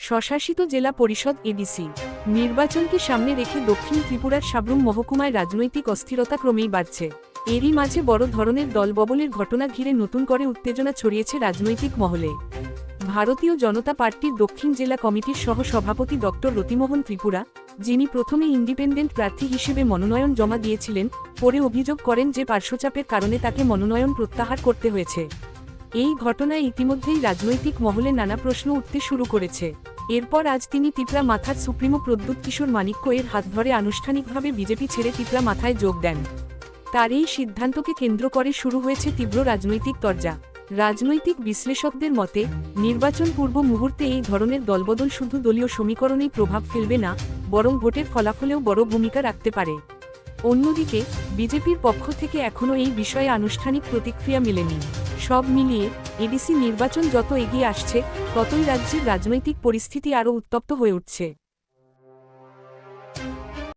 স্বশাসিত জেলা পরিষদ এডিসি নির্বাচনকে সামনে রেখে দক্ষিণ ত্রিপুরার সাব্রুম মহকুমায় রাজনৈতিক অস্থিরতা ক্রমেই বাড়ছে। এরই মাঝে বড় ধরনের দলবদলের ঘটনা ঘিরে নতুন করে উত্তেজনা ছড়িয়েছে রাজনৈতিক মহলে। ভারতীয় জনতা পার্টির দক্ষিণ জেলা কমিটির সহ সভাপতি ডক্টর রতিমোহন ত্রিপুরা, যিনি প্রথমে ইন্ডিপেন্ডেন্ট প্রার্থী হিসেবে মনোনয়ন জমা দিয়েছিলেন, পরে অভিযোগ করেন যে পার্শ্বচাপের কারণে তাকে মনোনয়ন প্রত্যাহার করতে হয়েছে। এই ঘটনায় ইতিমধ্যেই রাজনৈতিক মহলে নানা প্রশ্ন উঠতে শুরু করেছে। এরপর আজ তিনি তিপ্রা মাথার সুপ্রিমো প্রদ্যুৎ কিশোর মানিক্য এর হাত ধরে আনুষ্ঠানিকভাবে বিজেপি ছেড়ে তিপ্রা মাথায় যোগ দেন। তার এই সিদ্ধান্তকে কেন্দ্র করে শুরু হয়েছে তীব্র রাজনৈতিক তরজা। রাজনৈতিক বিশ্লেষকদের মতে, নির্বাচন পূর্ব মুহূর্তে এই ধরনের দলবদল শুধু দলীয় সমীকরণেই প্রভাব ফেলবে না, বরং ভোটের ফলাফলেও বড় ভূমিকা রাখতে পারে। অন্যদিকে বিজেপির পক্ষ থেকে এখনও এই বিষয়ে আনুষ্ঠানিক প্রতিক্রিয়া মেলেনি। সব মিলিয়ে এডিসি নির্বাচন যত এগিয়ে আসছে, ততই রাজ্যের রাজনৈতিক পরিস্থিতি আরও উত্তপ্ত হয়ে উঠছে।